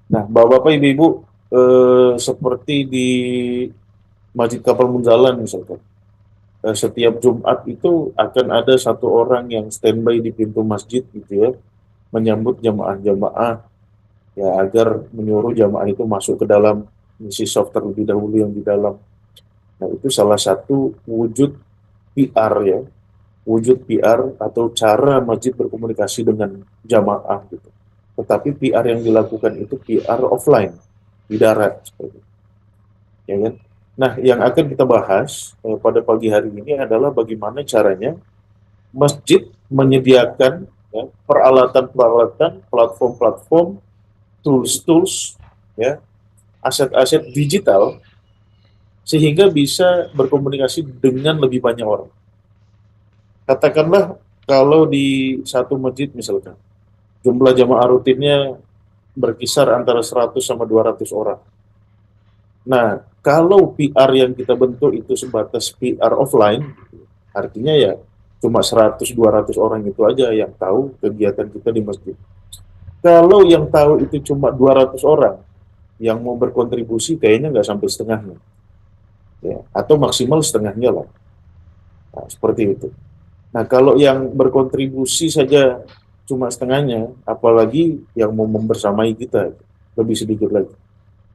Nah, Bapak-bapak, Ibu-ibu, seperti di Masjid Kapal Munzalan misalkan, setiap Jumat itu akan ada satu orang yang standby di pintu masjid gitu ya, menyambut jamaah-jamaah ya agar menyuruh jamaah itu masuk ke dalam, misi soft terlebih dahulu yang di dalam. Nah, itu salah satu wujud PR ya, wujud PR atau cara masjid berkomunikasi dengan jamaah gitu. Tetapi PR yang dilakukan itu PR offline di darat seperti itu, ya kan? Nah, yang akan kita bahas pada pagi hari ini adalah bagaimana caranya masjid menyediakan ya, peralatan-peralatan, platform-platform, tools-tools, ya, aset-aset digital sehingga bisa berkomunikasi dengan lebih banyak orang. Katakanlah kalau di satu masjid misalkan jumlah jamaah rutinnya berkisar antara 100 sama 200 orang. Nah, kalau PR yang kita bentuk itu sebatas PR offline, artinya ya cuma 100-200 orang itu aja yang tahu kegiatan kita di masjid. Kalau yang tahu itu cuma 200 orang, yang mau berkontribusi kayaknya nggak sampai setengahnya. Ya, atau maksimal setengahnya lah. Nah, seperti itu. Nah, kalau yang berkontribusi saja cuma setengahnya, apalagi yang mau membersamai kita, lebih sedikit lagi.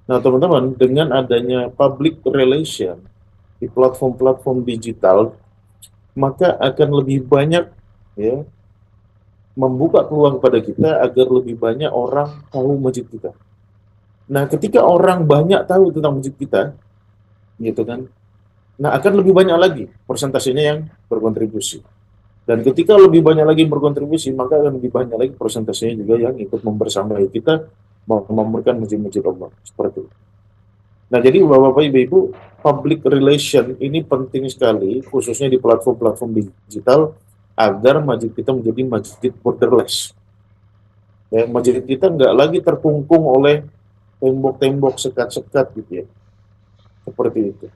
Nah, teman-teman, dengan adanya public relation di platform-platform digital, maka akan lebih banyak ya membuka peluang pada kita agar lebih banyak orang tahu masjid kita. Nah, ketika orang banyak tahu tentang masjid kita, gitu kan, nah akan lebih banyak lagi persentasenya yang berkontribusi. Dan ketika lebih banyak lagi berkontribusi, maka akan lebih banyak lagi persentasenya juga yang ikut membersamai kita memamurkan masjid-masjid Allah. Seperti itu. Nah, jadi Bapak-Bapak, Ibu-Ibu, public relation ini penting sekali, khususnya di platform-platform digital, agar masjid kita menjadi masjid borderless. Ya, masjid kita nggak lagi terkungkung oleh tembok-tembok sekat-sekat gitu ya, seperti itu.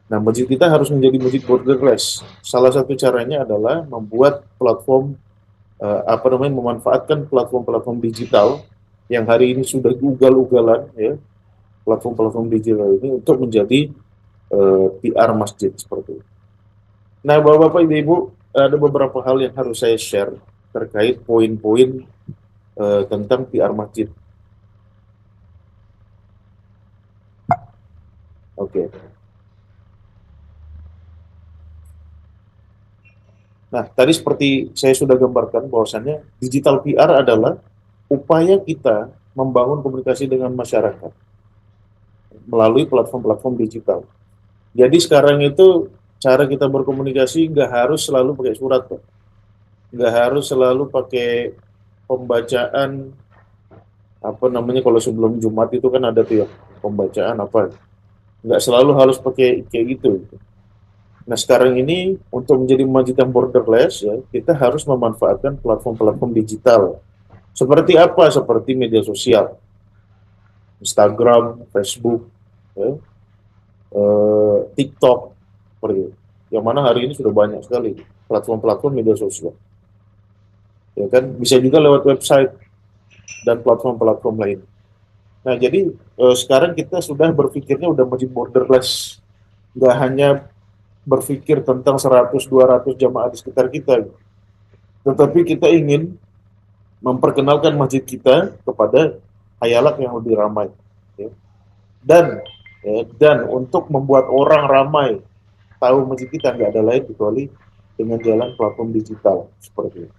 Nah, masjid kita harus menjadi masjid borderless. Salah satu caranya adalah membuat platform, apa namanya, memanfaatkan platform-platform digital yang hari ini sudah ugal-ugalan ya, platform-platform digital ini untuk menjadi PR masjid seperti itu. Nah, Bapak-bapak, Ibu-ibu, ada beberapa hal yang harus saya share terkait poin-poin tentang PR masjid. Oke. Nah, tadi seperti saya sudah gambarkan bahwasannya digital PR adalah upaya kita membangun komunikasi dengan masyarakat melalui platform-platform digital. Jadi sekarang itu cara kita berkomunikasi nggak harus selalu pakai surat, Pak. Nggak harus selalu pakai pembacaan, apa namanya, kalau sebelum Jumat itu kan ada tuh ya pembacaan apa. Nggak selalu harus pakai kayak gitu. Nah, sekarang ini untuk menjadi masjid yang borderless ya, kita harus memanfaatkan platform-platform digital. Seperti apa? Seperti media sosial, Instagram, Facebook, ya, TikTok, seperti itu. Yang mana hari ini sudah banyak sekali platform-platform media sosial. Ya kan, bisa juga lewat website dan platform-platform lain. Nah, jadi sekarang kita sudah berpikirnya udah masjid borderless. Nggak hanya berpikir tentang 100-200 jamaah di sekitar kita, tetapi kita ingin memperkenalkan masjid kita kepada hayalak yang lebih ramai. Ya. Dan dan untuk membuat orang ramai tahu masjid kita nggak ada lain kecuali dengan jalan platform digital seperti itu.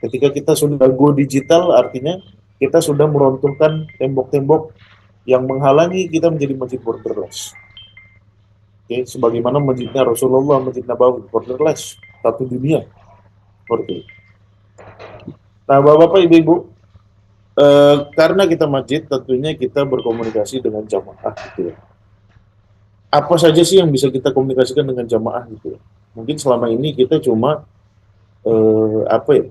Ketika kita sudah go digital, artinya kita sudah meruntuhkan tembok-tembok yang menghalangi kita menjadi masjid borderless. Oke, sebagaimana masjidnya Rasulullah, Masjid Nabawi, borderless, satu dunia seperti itu. Nah, Bapak-bapak, Ibu-ibu, karena kita masjid, tentunya kita berkomunikasi dengan jamaah gitu ya. Apa saja sih yang bisa kita komunikasikan dengan jamaah gitu ya? Mungkin selama ini kita cuma apa ya?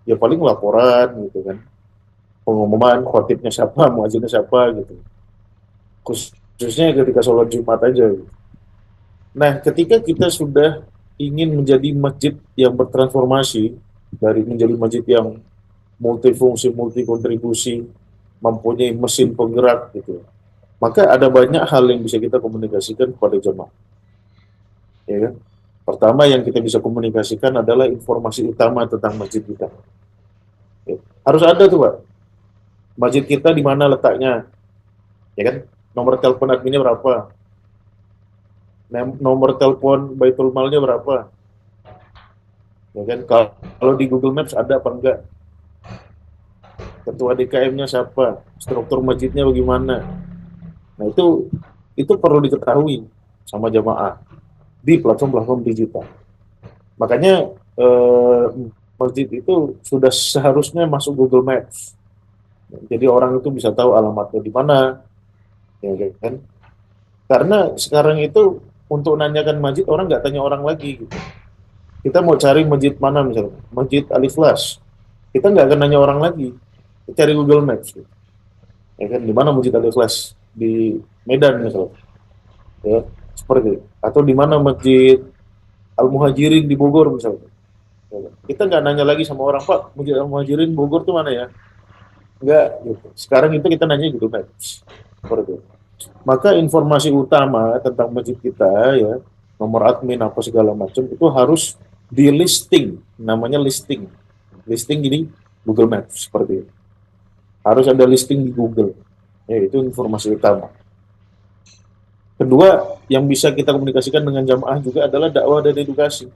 Ya paling laporan gitu kan, pengumuman khotibnya siapa, muazinnya siapa gitu. Khususnya ketika sholat Jumat aja gitu. Nah, ketika kita sudah ingin menjadi masjid yang bertransformasi dari menjadi masjid yang multifungsi, multikontribusi, mempunyai mesin penggerak gitu. Maka ada banyak hal yang bisa kita komunikasikan kepada jemaah, ya kan? Pertama yang kita bisa komunikasikan adalah informasi utama tentang masjid kita. Ya. Harus ada tuh Pak, masjid kita di mana letaknya, ya kan? Nomor telepon adminnya berapa? Nomor telepon Baitul Malnya berapa? Ya kan? Kalau di Google Maps ada apa enggak? Ketua DKM-nya siapa? Struktur masjidnya bagaimana? Nah, itu perlu diketahui sama jamaah di platform-platform digital. Makanya eh, masjid itu sudah seharusnya masuk Google Maps. Jadi orang itu bisa tahu alamatnya di mana, ya kan? Karena sekarang itu untuk nanyakan masjid orang nggak tanya orang lagi gitu. Kita mau cari masjid mana misalnya, Masjid Alif Las, kita nggak akan nanya orang lagi, kita cari Google Maps, gitu. Ya kan? Di mana Masjid Alif Las di Medan misalnya, ya seperti itu. Atau di mana Masjid Al Muhajirin di Bogor misalnya. Ya kan? Kita nggak nanya lagi sama orang Pak, Masjid Al Muhajirin Bogor tuh mana ya? Nggak gitu. Sekarang itu kita nanya Google Maps, seperti itu. Maka informasi utama tentang masjid kita ya, nomor admin apa segala macam itu harus di listing, namanya listing. Listing gini Google Maps seperti itu. Harus ada listing di Google. Ya, itu informasi utama. Kedua, yang bisa kita komunikasikan dengan jamaah juga adalah dakwah dan edukasi.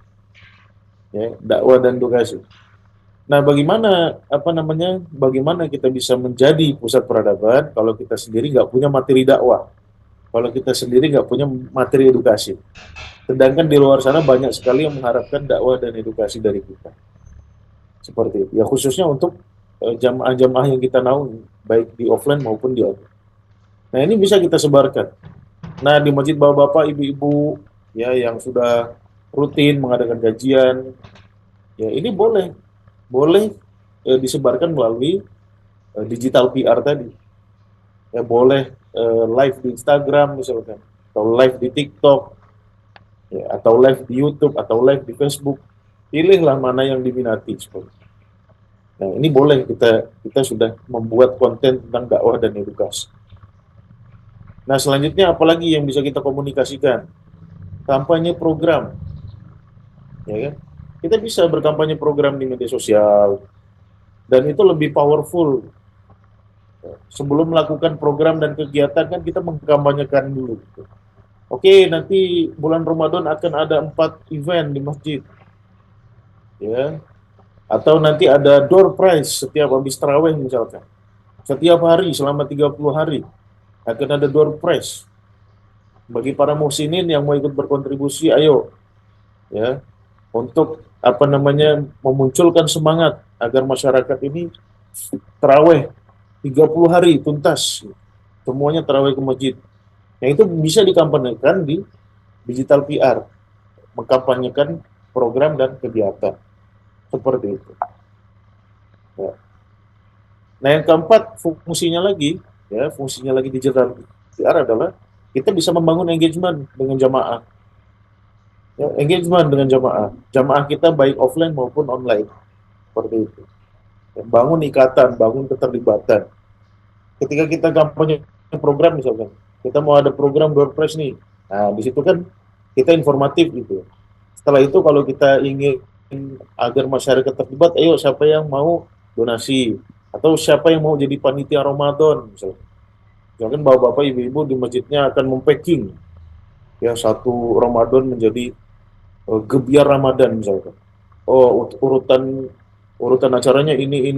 Ya, dakwah dan edukasi. Nah, bagaimana apa namanya? Bagaimana kita bisa menjadi pusat peradaban kalau kita sendiri nggak punya materi dakwah, kalau kita sendiri nggak punya materi edukasi. Sedangkan di luar sana banyak sekali yang mengharapkan dakwah dan edukasi dari kita. Seperti itu. Ya khususnya untuk jamaah-jamaah yang kita naungi, baik di offline maupun di online. Nah, ini bisa kita sebarkan. Nah, di masjid bapak-bapak, ibu-ibu ya yang sudah rutin mengadakan kajian, ya ini boleh boleh disebarkan melalui digital PR tadi. Ya boleh live di Instagram misalkan, atau live di TikTok, ya, atau live di YouTube, atau live di Facebook. Pilihlah mana yang diminati. Nah, ini boleh kita kita sudah membuat konten tentang dakwah dan edukasi. Nah, selanjutnya apalagi yang bisa kita komunikasikan? Kampanye program, ya kan? Kita bisa berkampanye program di media sosial dan itu lebih powerful. Sebelum melakukan program dan kegiatan kan kita mengkampanyekan dulu. Oke, nanti bulan Ramadan akan ada 4 event di masjid, ya. Atau nanti ada door prize setiap habis taraweh misalkan. Setiap hari selama 30 hari akan ada door prize. Bagi para muhsinin yang mau ikut berkontribusi, ayo ya untuk apa namanya memunculkan semangat agar masyarakat ini taraweh 30 hari tuntas. Semuanya taraweh ke masjid. Yang itu bisa dikampanyekan di digital PR, mengkampanyekan program dan kegiatan seperti itu. Ya. Nah, yang keempat fungsinya lagi digital PR adalah kita bisa membangun engagement dengan jamaah. Ya, engagement dengan jamaah. Jamaah kita baik offline maupun online. Seperti itu. Ya, bangun ikatan, bangun keterlibatan. Ketika kita kampanye program misalkan, kita mau ada program door prize nih. Nah, di situ kan kita informatif gitu. Setelah itu kalau kita ingin agar masyarakat terlibat, ayo siapa yang mau donasi atau siapa yang mau jadi panitia Ramadan misalkan. Misalkan bapak-bapak, ibu-ibu di masjidnya akan mempacking ya satu Ramadan menjadi gebiar Ramadan misalkan. Oh, urutan urutan acaranya ini.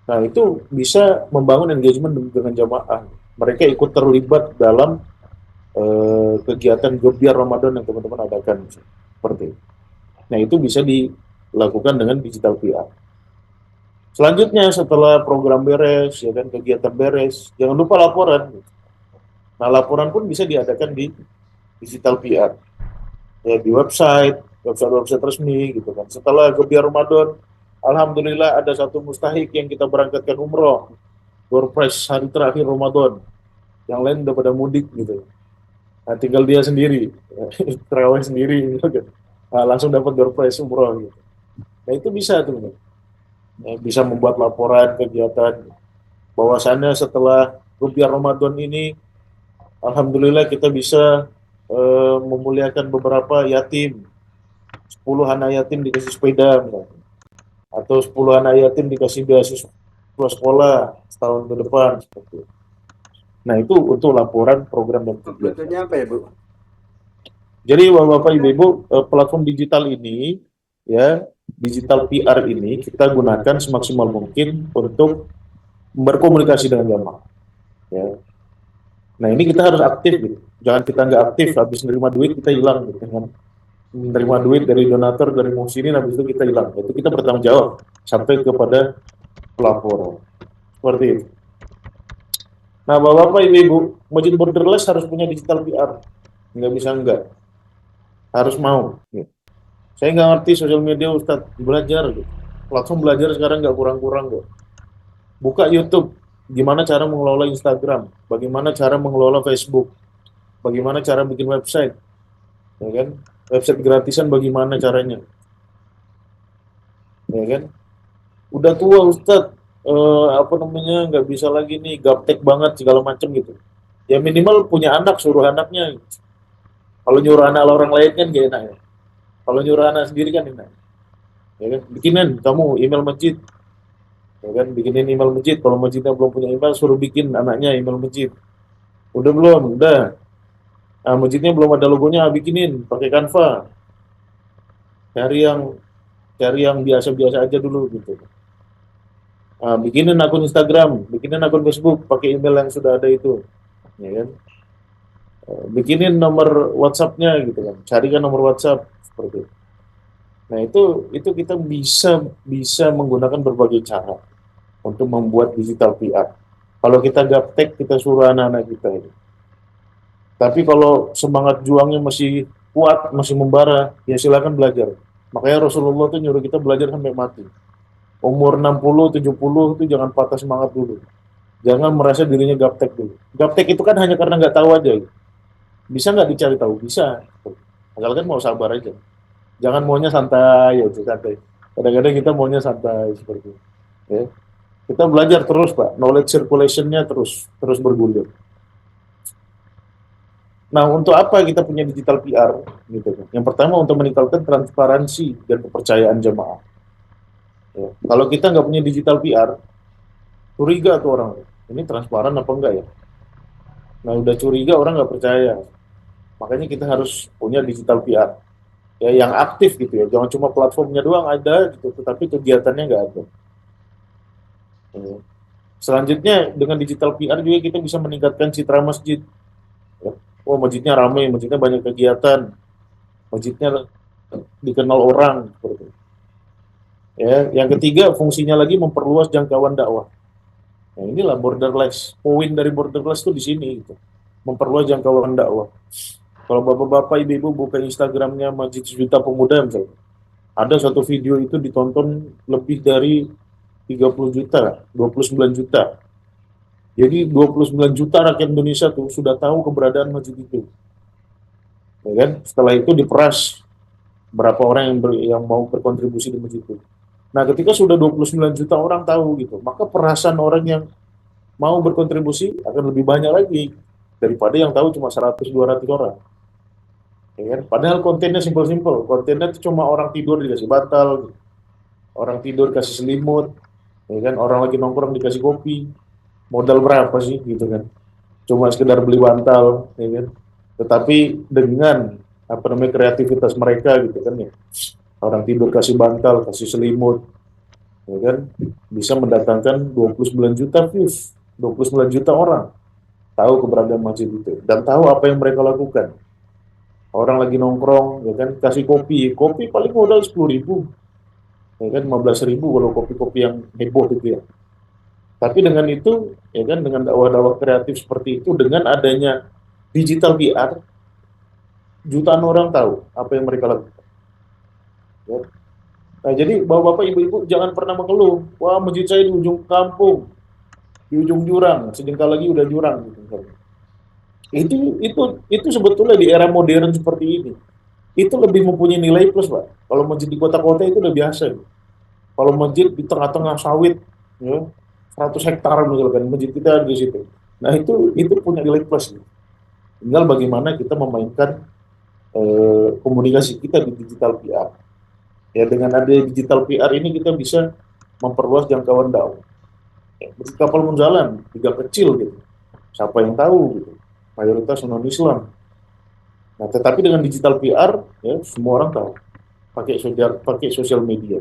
Nah, itu bisa membangun engagement dengan jamaah. Mereka ikut terlibat dalam kegiatan gebiar Ramadan yang teman-teman adakan. Seperti itu. Nah, itu bisa dilakukan dengan digital PR. Selanjutnya, setelah program beres, ya kan, kegiatan beres, jangan lupa laporan. Nah, laporan pun bisa diadakan di digital PR. Ya, di website resmi, gitu kan. Setelah gebiar Ramadan, Alhamdulillah ada satu mustahik yang kita berangkatkan umroh. Door prize hari terakhir Ramadan. Yang lain udah pada mudik gitu. Nah, tinggal dia sendiri, terawih sendiri gitu kan. Nah, langsung dapat door prize umroh gitu. Nah, itu bisa tuh. bisa membuat laporan kegiatan bahwasannya setelah rupiah Ramadan ini, alhamdulillah kita bisa memuliakan beberapa yatim, 10 anak yatim dikasih sepeda, misalnya. Atau 10 anak yatim dikasih beasiswa sekolah setahun ke depan, seperti itu. Nah, itu untuk laporan program dan kegiatan. Bentuknya apa ya, Bu? Jadi Bapak Ibu, platform digital ini, ya, digital PR ini kita gunakan semaksimal mungkin untuk berkomunikasi dengan jamaah. Ya. Nah, ini kita harus aktif gitu. Jangan kita nggak aktif, habis nerima duit kita hilang gitu kan. Menerima duit dari donatur, dari muhsinin, habis itu kita hilang. Itu kita bertanggung jawab sampai kepada pelapor. Seperti itu. Nah, Bapak Ibu, Masjid Borderless harus punya digital PR. Nggak bisa enggak. Harus mau. Gitu. Saya nggak ngerti sosial media, Ustadz. Belajar gitu. Platform belajar sekarang nggak kurang-kurang kok. Buka YouTube. Gimana cara mengelola Instagram. Bagaimana cara mengelola Facebook. Bagaimana cara bikin website. Ya kan? Website gratisan bagaimana caranya. Ya kan? Udah tua Ustadz. Apa namanya, nggak bisa lagi nih. Gaptek banget segala macam gitu. Ya minimal punya anak, suruh anaknya. Kalau nyuruh anak orang lain kan gak enak ya. Kalau nyuruh anak sendiri kan enak. Ya kan? Bikinin kamu email masjid. Ya kan? Bikinin email masjid. Kalau masjidnya belum punya email, suruh bikin anaknya email masjid. Udah belum? Udah. Nah, masjidnya belum ada logonya, bikinin pakai Canva. Cari yang cari yang biasa-biasa aja dulu gitu. Nah, bikinin akun Instagram, bikinin akun Facebook, pakai email yang sudah ada itu. Ya kan? Bikinin nomor WhatsApp-nya gitu kan. Carikan nomor WhatsApp seperti itu. Nah, itu kita bisa bisa menggunakan berbagai cara untuk membuat digital PR. Kalau kita gaptek, kita suruh anak-anak kita itu. Tapi kalau semangat juangnya masih kuat, masih membara, ya silakan belajar. Makanya Rasulullah tuh nyuruh kita belajar sampai mati. Umur 60, 70 itu jangan patah semangat dulu. Jangan merasa dirinya gaptek dulu. Gaptek itu kan hanya karena nggak tahu aja. Bisa nggak dicari tahu? Bisa. Asalkan mau sabar aja. Jangan maunya santai ya, santai. Kadang-kadang kita maunya santai seperti itu. Ya. Kita belajar terus, Pak. Knowledge circulation-nya terus terus bergulir. Nah, untuk apa kita punya digital PR? Gitu kan. Yang pertama untuk meningkatkan transparansi dan kepercayaan jemaah. Ya. Kalau kita nggak punya digital PR, curiga tuh orang. Ini transparan apa enggak ya? Nah, udah curiga orang nggak percaya. Makanya kita harus punya digital PR. Ya, yang aktif gitu ya. Jangan cuma platformnya doang ada gitu, tetapi kegiatannya nggak ada. Ya. Selanjutnya dengan digital PR juga kita bisa meningkatkan citra masjid. Ya. Oh, masjidnya ramai, masjidnya banyak kegiatan, masjidnya dikenal orang seperti itu. Ya, yang ketiga fungsinya lagi memperluas jangkauan dakwah. Nah, inilah borderless. Poin dari borderless itu di sini gitu. Memperluas jangkauan dakwah. Kalau bapak-bapak, ibu-ibu buka Instagramnya Masjid Juta Pemuda misalnya, ada satu video itu ditonton lebih dari 30 juta, 29 juta. Jadi 29 juta rakyat Indonesia tuh sudah tahu keberadaan masjid itu. Ya kan? Setelah itu diperas berapa orang yang mau berkontribusi di masjid itu. Nah, ketika sudah 29 juta orang tahu gitu, maka perasaan orang yang mau berkontribusi akan lebih banyak lagi daripada yang tahu cuma 100-200 orang. Ya kan? Padahal kontennya simpel-simpel. Kontennya itu cuma orang tidur dikasih bantal, orang tidur kasih selimut, ya kan? Orang lagi nongkrong dikasih kopi. Modal berapa sih gitu kan? Cuma sekedar beli bantal, ya kan? Tetapi dengan apa namanya kreativitas mereka gitu kan ya. Orang tidur kasih bantal, kasih selimut, ya kan? Bisa mendatangkan 29 juta views, 29 juta orang tahu keberadaan masjid itu dan tahu apa yang mereka lakukan. Orang lagi nongkrong, ya kan, kasih kopi, kopi paling modal 10.000, ya kan, 15.000 kalau kopi-kopi yang heboh gitu ya. Tapi dengan itu, ya kan, dengan dakwah-dakwah kreatif seperti itu, dengan adanya digital PR, jutaan orang tahu apa yang mereka lakukan. Ya. Nah, jadi bapak-bapak, ibu-ibu jangan pernah mengeluh, wah masjid saya di ujung kampung, di ujung jurang, sejengkal lagi udah jurang. Gitu. Itu sebetulnya di era modern seperti ini, itu lebih mempunyai nilai plus, Pak. Kalau masjid di kota-kota itu udah biasa. Gitu. Kalau masjid di tengah-tengah sawit, ya, 100 hektar misalkan, masjid kita di situ. Nah itu punya nilai plus. Tinggal bagaimana kita memainkan komunikasi kita di digital PR. Ya dengan ada digital PR ini kita bisa memperluas jangkauan dakwah. Ya, kapal menjalan, tiga kecil gitu. Siapa yang tahu gitu. Mayoritas non Islam. Nah, tetapi dengan digital PR ya semua orang tahu. Pakai sosial media.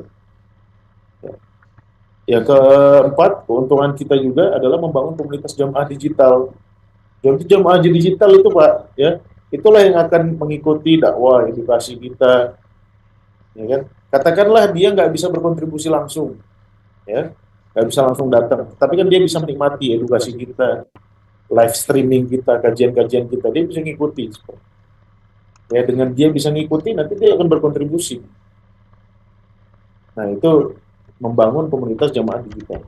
Ya. Yang keempat, keuntungan kita juga adalah membangun komunitas jamaah digital. Jadi jamaah digital itu Pak, ya, itulah yang akan mengikuti dakwah edukasi kita, ya kan? Katakanlah dia nggak bisa berkontribusi langsung, ya, nggak bisa langsung datang, tapi kan dia bisa menikmati edukasi kita, live streaming kita, kajian-kajian kita, dia bisa ngikuti. Ya, dengan dia bisa ngikuti, nanti dia akan berkontribusi. Nah, itu membangun komunitas jamaah digital.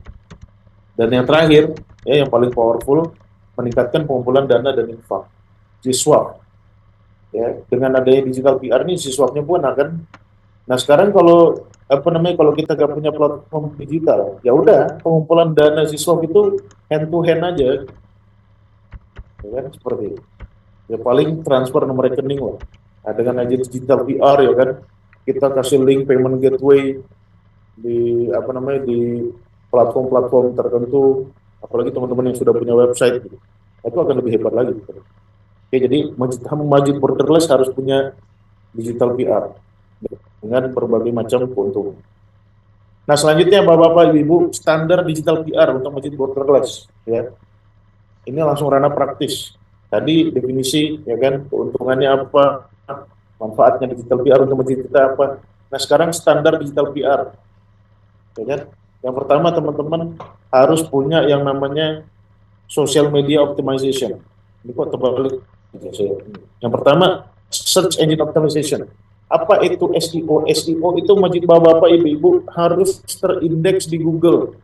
Dan yang terakhir, ya, yang paling powerful, meningkatkan pengumpulan dana dan infak. Siswa, ya, dengan adanya digital PR ini siswanya pun akan. Nah sekarang kalau apa namanya kalau kita nggak punya platform digital, ya udah pengumpulan dana siswa itu hand to hand aja, ya kan seperti itu. Ya paling transfer nomor rekening lah. Nah, dengan aja digital PR ya kan, kita kasih link payment gateway di apa namanya di platform-platform tertentu, apalagi teman-teman yang sudah punya website, gitu. Itu akan lebih hebat lagi. Gitu. Oke, jadi Majid Borderless harus punya digital PR dengan berbagai macam keuntungan. Nah, selanjutnya Bapak-bapak, Ibu-ibu, standar digital PR untuk Masjid Borderless, ya. Ini langsung ranah praktis. Tadi definisi, ya kan, keuntungannya apa, manfaatnya digital PR untuk masjid kita apa. Nah, sekarang standar digital PR, ya kan. Yang pertama, teman-teman harus punya yang namanya social media optimization. Ini kok terbalik. Yang pertama, search engine optimization. Apa itu SEO? SEO itu masjid bapak-bapak, ibu-ibu harus terindeks di Google.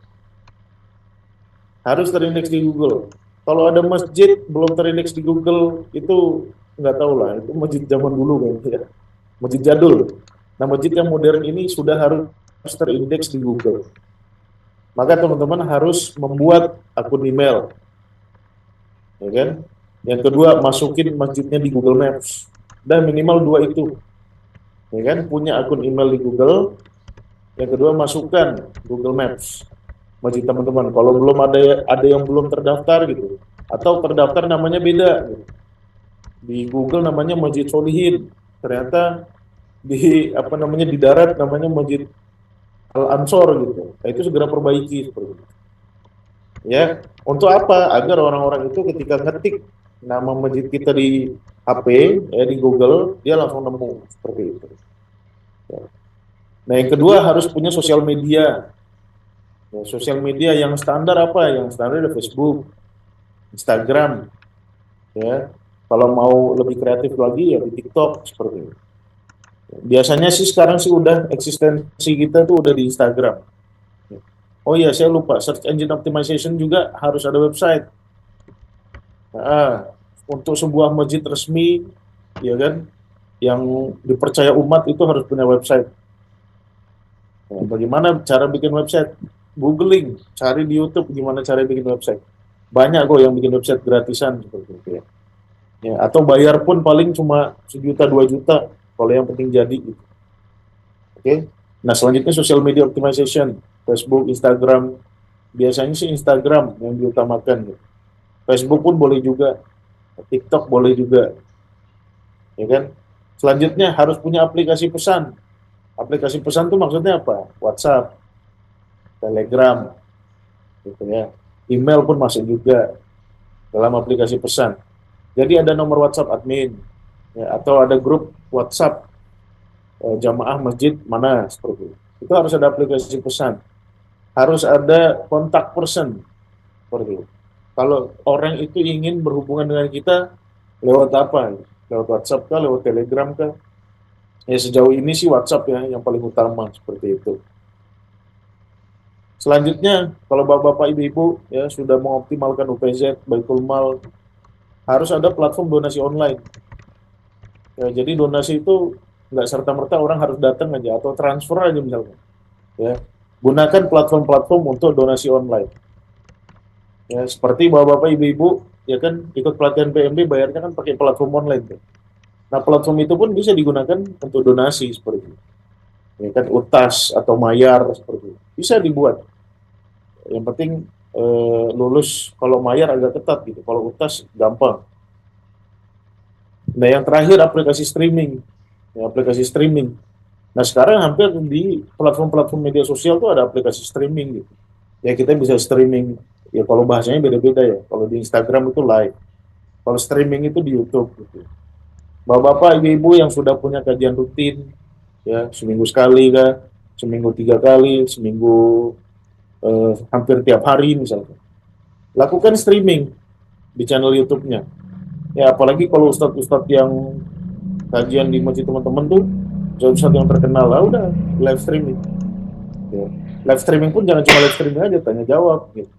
Harus terindeks di Google. Kalau ada masjid belum terindeks di Google, itu nggak tahu lah. Itu masjid zaman dulu kan, ya. Masjid jadul. Nah, masjid yang modern ini sudah harus terindeks di Google. Maka teman-teman harus membuat akun email, ya kan? Yang kedua, masukin masjidnya di Google Maps. Dan minimal dua itu, ya kan? Punya akun email di Google. Yang kedua, masukkan Google Maps masjid teman-teman. Kalau belum ada yang belum terdaftar gitu, atau terdaftar namanya beda gitu. Di Google namanya Masjid Solihin, ternyata di apa namanya di darat namanya Masjid Al Ansor gitu. Nah, itu segera perbaiki seperti itu. Ya, untuk apa? Agar orang-orang itu ketika ngetik nama masjid kita di HP, ya di Google, dia langsung nemu seperti itu. Ya. Nah, yang kedua harus punya sosial media. Ya, sosial media yang standar apa? Yang standar ada Facebook, Instagram, ya. Kalau mau lebih kreatif lagi ya di TikTok seperti itu. Biasanya sih sekarang sih udah eksistensi kita tuh udah di Instagram. Oh iya, saya lupa, search engine optimization juga harus ada website. Nah, untuk sebuah masjid resmi, ya kan, yang dipercaya umat itu harus punya website. Nah, bagaimana cara bikin website? Googling, cari di YouTube gimana cara bikin website. Banyak kok yang bikin website gratisan seperti itu ya. Ya, atau bayar pun paling cuma 1 juta 2 juta kalau yang penting jadi gitu. Oke. Nah, selanjutnya social media optimization, Facebook, Instagram. Biasanya sih Instagram yang diutamakan gitu. Facebook pun boleh juga, TikTok boleh juga, ya kan? Selanjutnya harus punya aplikasi pesan. Aplikasi pesan itu maksudnya apa? WhatsApp, Telegram, gitu ya. Email pun masuk juga dalam aplikasi pesan. Jadi ada nomor WhatsApp admin, ya, atau ada grup WhatsApp jamaah masjid mana seperti itu. Itu harus ada aplikasi pesan. Harus ada kontak person seperti itu. Kalau orang itu ingin berhubungan dengan kita lewat apa? Lewat WhatsApp kah, lewat Telegram kah? Ya sejauh ini sih WhatsApp ya yang paling utama seperti itu. Selanjutnya, kalau bapak-bapak ibu-ibu ya sudah mengoptimalkan UPZ, Baitul Mal, harus ada platform donasi online. Ya, jadi donasi itu nggak serta-merta orang harus datang aja atau transfer aja misalnya. Ya, Gunakan platform-platform untuk donasi online. Ya, seperti bapak-bapak, ibu-ibu, ya kan ikut pelatihan PMB bayarnya kan pakai platform online tuh. Nah, platform itu pun bisa digunakan untuk donasi seperti itu. Ya kan UTAS atau Mayar seperti itu. Bisa dibuat. Yang penting lulus, kalau Mayar agak ketat gitu. Kalau UTAS gampang. Nah, yang terakhir aplikasi streaming. Ya, aplikasi streaming. Nah, sekarang hampir di platform-platform media sosial tuh ada aplikasi streaming gitu. Ya, kita bisa streaming. Ya, kalau bahasanya beda-beda ya. Kalau di Instagram itu live. Kalau streaming itu di YouTube gitu. Bapak-bapak, ibu-ibu yang sudah punya kajian rutin, ya seminggu sekali kah, seminggu 3 kali, seminggu hampir tiap hari misalnya. Lakukan streaming di channel YouTube-nya. Ya, apalagi kalau ustadz-ustadz yang kajian di masjid teman-teman tuh, ustadz yang terkenal, lah udah live streaming. Ya. Live streaming pun jangan cuma live streaming aja, tanya jawab, gitu,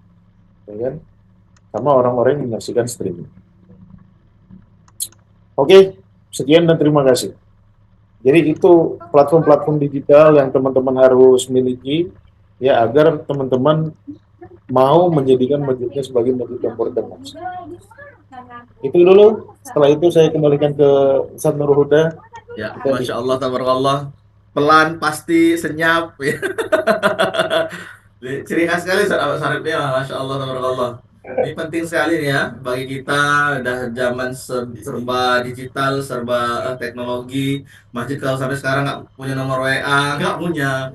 ya kan? Sama orang-orang yang menyaksikan streaming. Oke, sekian dan terima kasih. Jadi itu platform-platform digital yang teman-teman harus miliki ya agar teman-teman mau menjadikan masjidnya sebagai masjid yang berorganisasi. Itu dulu. Setelah itu saya kembalikan ke Ustaz Nurul Huda. Ya, Kita Masya diskusi. Allah, tabarakallah. Pelan, pasti, senyap. Ya. Ciri khas sekali Ustaz Ahmad Syarif ya, Masya Allah, tabarakallah. Ini penting sekali nih ya, bagi kita udah zaman serba digital, serba teknologi. Masjid kalau sampai sekarang nggak punya nomor WA, nggak punya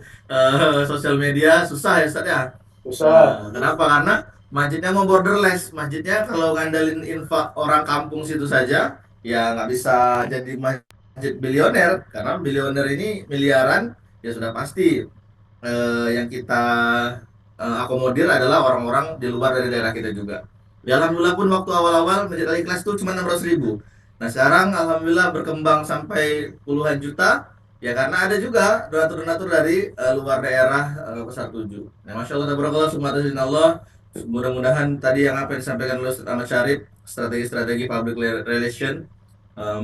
sosial media, susah ya Ustaz ya. Susah. Nah, kenapa? Karena masjidnya mau borderless. Masjidnya kalau ngandalin infak orang kampung situ saja, ya nggak bisa jadi masjid bilioner. Karena bilioner ini miliaran, ya sudah pasti yang kita akomodir adalah orang-orang di luar dari daerah kita juga. Ya alhamdulillah pun waktu awal-awal Masjid Al Ikhlas itu cuma 600.000. Nah sekarang alhamdulillah berkembang sampai puluhan juta. Ya karena ada juga donatur-donatur dari luar daerah Pasar Tujuh. Nah Masya Allah, tabarakallah, summa Allah. Mudah-mudahan tadi yang apa yang disampaikan oleh Ustaz Ahmad Syarif, strategi-strategi public relation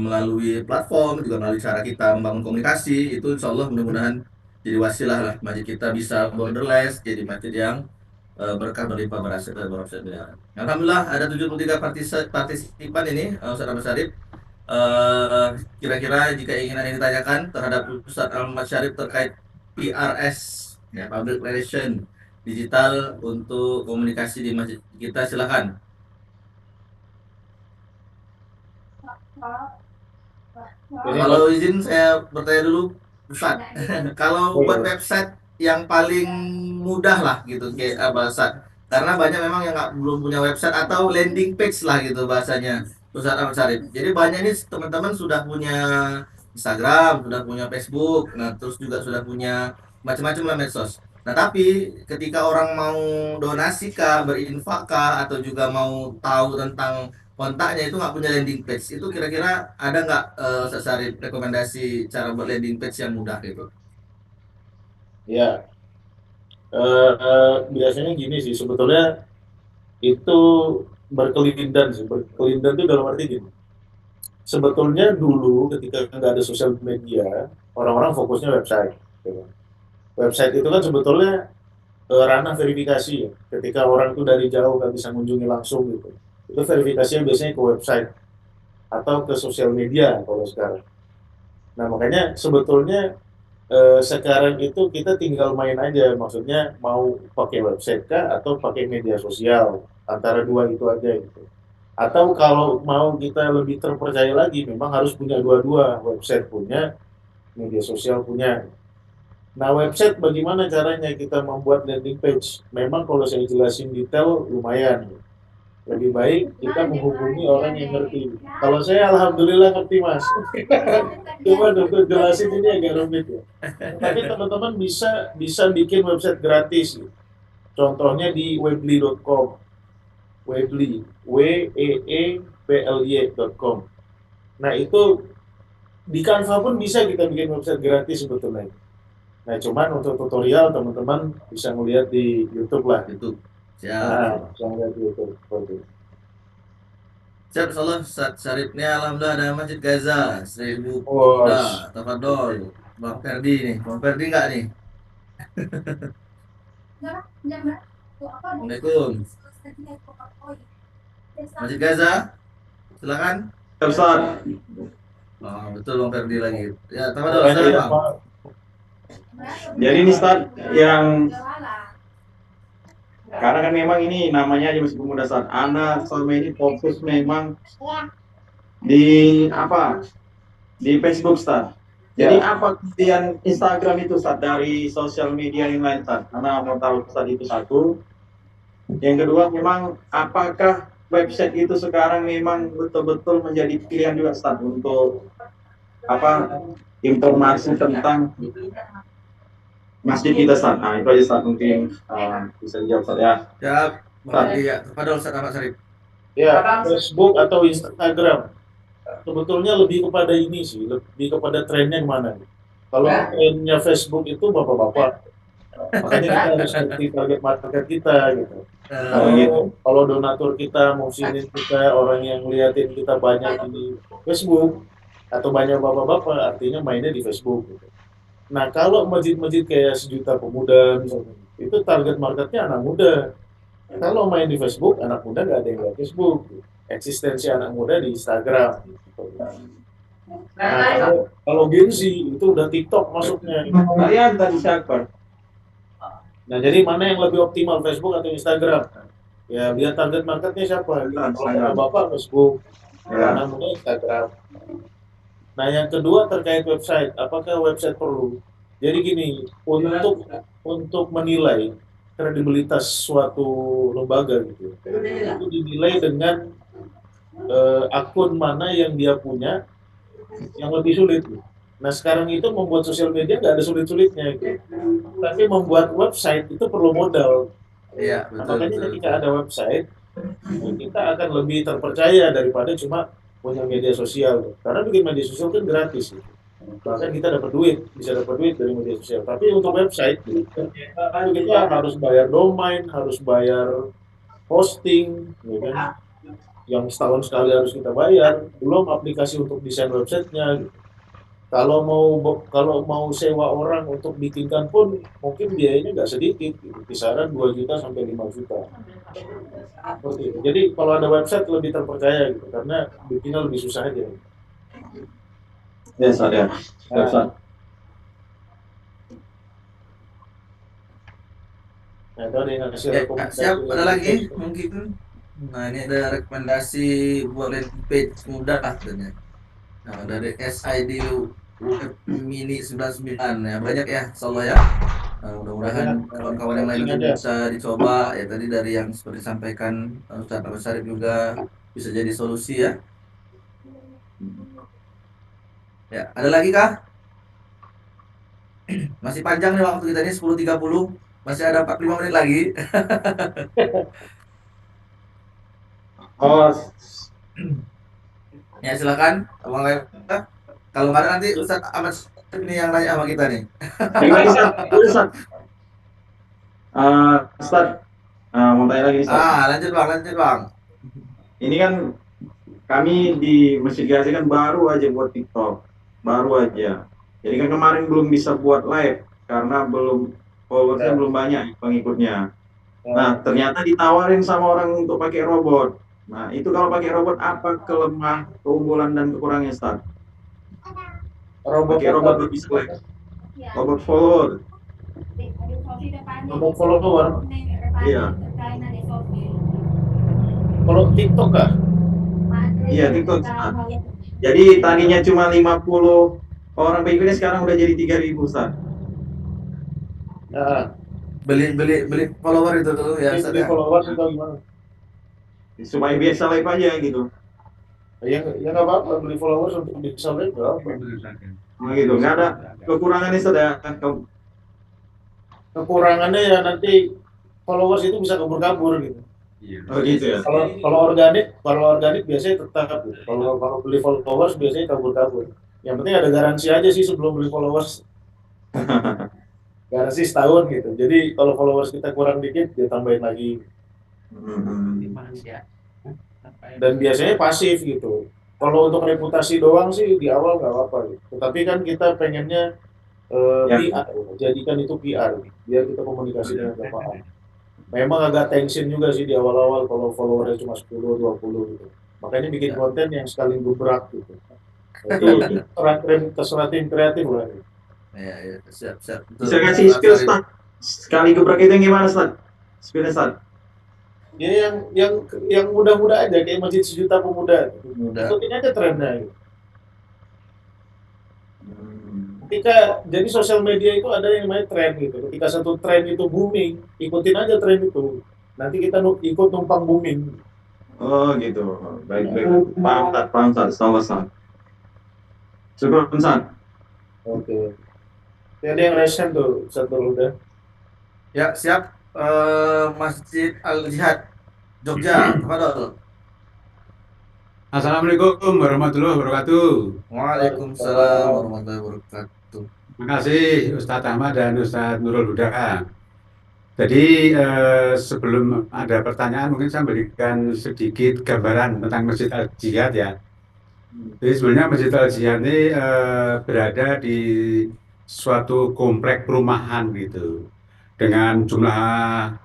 melalui platform, juga melalui cara kita membangun komunikasi, itu insya Allah mudah-mudahan jadi wasilah lah masjid kita bisa borderless, jadi masjid yang berkah berlimpah berhasil dan berhasil. Alhamdulillah ada 73 partisipan ini Ustaz Ahmad Syarif. Eh, Kira-kira jika ingin ada yang ditanyakan terhadap Ustaz Ahmad Syarif terkait PRS, ya, Public Relation digital untuk komunikasi di masjid kita, silakan. Ini Pak. Kalau izin saya bertanya dulu, Ustaz. Kalau buat Oh, website yang paling mudah lah gitu, kayak apa Ustaz? Karena banyak memang yang belum punya website atau landing page lah gitu bahasanya, Ustaz Ahmad Syarif. Jadi banyak nih teman-teman sudah punya Instagram, sudah punya Facebook, nah terus juga sudah punya macam-macam lah medsos. Nah tapi ketika orang mau donasi kah, berinfak kah, atau juga mau tahu tentang kontaknya itu nggak punya landing page, itu kira-kira ada nggak Sasari rekomendasi cara buat landing page yang mudah gitu? ya, biasanya gini sih, sebetulnya itu berkelindan sih. Berkelindan itu dalam arti gini. Sebetulnya dulu ketika nggak ada sosial media, orang-orang fokusnya website. Gitu. Website itu kan sebetulnya ranah verifikasi ya. Ketika orang itu dari jauh nggak bisa mengunjungi langsung gitu. Itu verifikasinya biasanya ke website atau ke sosial media kalau sekarang. Nah, makanya sebetulnya sekarang itu kita tinggal main aja, maksudnya mau pakai website kah atau pakai media sosial, antara dua itu aja gitu. Atau kalau mau kita lebih terpercaya lagi, memang harus punya dua-dua, website punya, media sosial punya. Nah, website bagaimana caranya kita membuat landing page? Memang kalau saya jelasin detail lumayan. Lebih baik kita menghubungi orang yang ngerti. Kalau saya alhamdulillah ngerti Mas. Cuma untuk jelasin ini agak rumit ya. Tapi teman-teman bisa bisa bikin website gratis. Contohnya di weebly.com. Weebly, weebly.com. Nah, itu di Canva pun bisa kita bikin website gratis sebetulnya. Nah, cuman untuk tutorial teman-teman bisa melihat di YouTube lah. YouTube. Siap, Nah, siap. bisa melihat di YouTube seperti itu. Siap, insyaallah Ustaz Syarifnya alhamdulillah ada Masjid Gaza, 1.000 Oh, pemuda, tafadol. Bang Ferdi nih, Bang Ferdi nggak nih? Assalamualaikum. Masjid Gaza, silakan. Ustaz, Oh, betul Bang Ferdi lagi. Ya, tafadhol, Makanya silakan ya Bang. Pak, jadi ini Ustaz yang karena kan memang ini namanya aja masih pemuda Ustaz. Anak selama ini fokus memang di apa? Di Facebook Ustaz. Jadi ya apa kemudian Instagram itu Ustaz dari sosial media yang lain Ustaz? Karena mau tahu Ustaz itu satu. Yang kedua memang apakah website itu sekarang memang betul-betul menjadi pilihan juga Ustaz untuk apa informasi tentang masjid kita Ustaz. Nah, itu aja Ustaz mungkin bisa dijawab Ustaz ya. Ya, Bang Ferdi ya. Tafadhol Ustaz Ahmad Syarif. ya Facebook atau Instagram sebetulnya lebih kepada ini sih, lebih kepada trennya yang mana. Kalau trennya Facebook itu bapak-bapak, makanya kita harus ngerti target market kita gitu. Oh Eh, gitu. Kalau donatur kita, muhsinin kita, orang yang liatin kita banyak di Facebook atau banyak bapak-bapak, artinya mainnya di Facebook gitu. Nah, kalau masjid-masjid kayak Sejuta Pemuda misalnya, itu target marketnya anak muda. Kalau main di Facebook, anak muda nggak ada yang lihat Facebook. Eksistensi anak muda di Instagram. Gitu. Nah, kalau Gen Z itu udah TikTok masuknya. Kalian tadi siapa? Nah, jadi mana yang lebih optimal, Facebook atau Instagram? Ya, lihat target marketnya siapa. Kalau Instagram. bapak Facebook, kalau Ya. anak muda Instagram. Nah, yang kedua terkait website. Apakah website perlu? Jadi gini, untuk menilai kredibilitas suatu lembaga gitu, itu dinilai dengan akun mana yang dia punya yang lebih sulit. Nah, sekarang itu membuat sosial media nggak ada sulit-sulitnya gitu. Tapi membuat website itu perlu modal. Iya, Nah, betul makanya betul ketika betul. ada website, kita akan lebih terpercaya daripada cuma punya media sosial. Karena bikin media sosial kan gratis gitu. Bahkan kita dapat duit, bisa dapat duit dari media sosial. Tapi untuk website, gitu, itu kita harus bayar domain, harus bayar hosting, ya kan? Yang setahun sekali harus kita bayar. Belum aplikasi untuk desain websitenya. Gitu. Kalau mau sewa orang untuk bikinkan pun mungkin biayanya nggak sedikit, gitu. Kisaran 2 juta sampai 5 juta. Seperti itu. Jadi kalau ada website lebih terpercaya gitu, karena bikinnya lebih susah aja. Ya, Ustaz ya. Ya, Nah, Ustaz. nah itu ada yang ngasih Ya, siap. rekomendasi Ada lagi lagi gitu. mungkin. Nah, ini ada rekomendasi buat landing page mudah katanya. Nah, dari SID Web Mini 99 ya. Banyak ya, insyaallah ya. Nah, mudah-mudahan Banyak, kawan-kawan yang lain chatting nanti aja. bisa dicoba ya, tadi dari yang seperti disampaikan Ustaz Ahmad Syarif juga bisa jadi solusi ya. Ya, ada lagi kah? Masih panjang nih waktu kita ini 10.30. Masih ada 45 menit lagi. Oh, Ya, silakan. Abang Leo. Kalau nggak ada nanti Ustaz Ahmad Syarif ini yang nanya sama kita nih. yang tadi Ustaz, ini Ustaz. Ustaz, mau tanya lagi Ustaz. Lanjut Bang, lanjut Bang. Ini kan kami di Masjid Gazi kan baru aja buat TikTok, baru aja. Jadi kan kemarin belum bisa buat live karena belum followersnya Ya, belum banyak pengikutnya. Nah, ya. ternyata ditawarin sama orang untuk pakai robot. Nah, itu kalau pakai robot apa keunggulan dan kekurangannya, Ustaz? Robot Pakai apa? robot lebih selek, robot follower. Robot follower. Iya, Kalau TikTok kah? iya TikTok, Ustaz. Jadi tadinya cuma 50 orang pengikutnya sekarang udah jadi 3.000, Ustaz. Ya, Beli beli beli follower itu dulu ya beli, Ustaz beli ya. followers atau gimana? Supaya biasa live aja gitu. Ya nggak apa-apa, beli followers untuk bisa live nggak apa. Nah, gitu. Nggak ada kekurangannya, Ustaz ya. Kekurangannya ya nanti followers itu bisa kabur-kabur gitu. Oh gitu ya. Kalau organik biasanya tetap gitu. Kalau kalau beli followers biasanya kabur-kabur. Yang penting ada garansi aja sih sebelum beli followers. Garansi setahun gitu. Jadi kalau followers kita kurang dikit, dia tambahin lagi. Hmm. Dan biasanya pasif gitu. Kalau untuk reputasi doang sih di awal nggak apa-apa gitu. Tetapi kan kita pengennya Ya. PR, jadikan itu PR, biar kita komunikasi dengan jamaah. Memang agak tension juga sih di awal-awal kalau followernya cuma 10, 20 gitu. Makanya bikin Ya. konten yang sekali gebrak gitu. Betul. Jadi terserah tim kreatif lah. Ya, siap, betul. Bisa kasih Pak skill Farid. Stan. Sekali gebrak itu yang gimana Stan? Skillnya Stan. Ya yang mudah-mudah aja kayak Masjid Sejuta Pemuda. Muda. Ikutin aja trennya gitu. Hmm. Jadi sosial media itu ada yang namanya tren gitu. Ketika satu tren itu booming, ikutin aja tren itu. Nanti kita ikut numpang booming. Oh gitu. Baik baik. Paham Stan. Sama Stan. Syukur Stan. Oke. Jadi yang resen tuh satu udah. Ya, siap. Masjid Al Jihad Jogja, tafadhol. Assalamualaikum warahmatullahi wabarakatuh. Waalaikumsalam warahmatullahi wabarakatuh. Terima kasih Ustadz Ahmad dan Ustadz Nurul Huda. Jadi sebelum ada pertanyaan mungkin saya berikan sedikit gambaran tentang Masjid Al Jihad ya. Jadi sebenarnya Masjid Al Jihad ini berada di suatu komplek perumahan gitu, dengan jumlah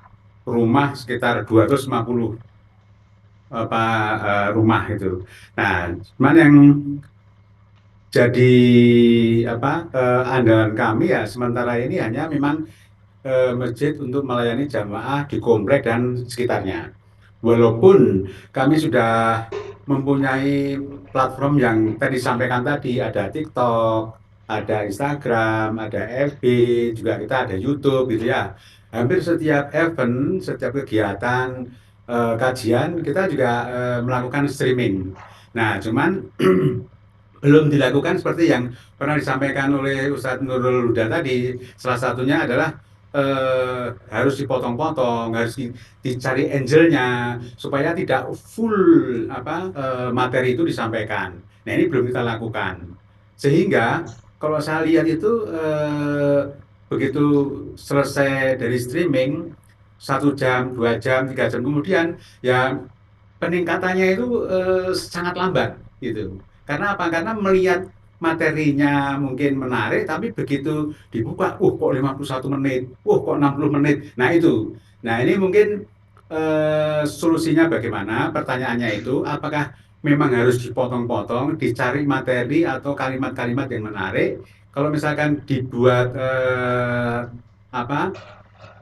rumah sekitar 250 rumah itu. Nah, cuman yang jadi andalan kami ya sementara ini hanya memang masjid untuk melayani jamaah di komplek dan sekitarnya. Walaupun kami sudah mempunyai platform yang tadi disampaikan tadi, ada TikTok, ada Instagram, ada FB, juga kita ada YouTube gitu ya. Hampir setiap event, setiap kegiatan kajian kita juga melakukan streaming. Nah, cuman belum dilakukan seperti yang pernah disampaikan oleh Ustadz Nurul Huda tadi. Salah satunya adalah harus dipotong-potong, harus dicari angelnya supaya tidak full materi itu disampaikan. Nah ini belum kita lakukan. Sehingga kalau saya lihat itu begitu selesai dari streaming 1 jam, 2 jam, 3 jam kemudian ya peningkatannya itu sangat lambat gitu. Karena apa? Karena melihat materinya mungkin menarik, tapi begitu dibuka, kok 51 menit, kok 60 menit. Nah itu. Nah ini mungkin solusinya bagaimana? Pertanyaannya itu, apakah memang harus dipotong-potong, dicari materi atau kalimat-kalimat yang menarik? Kalau misalkan dibuat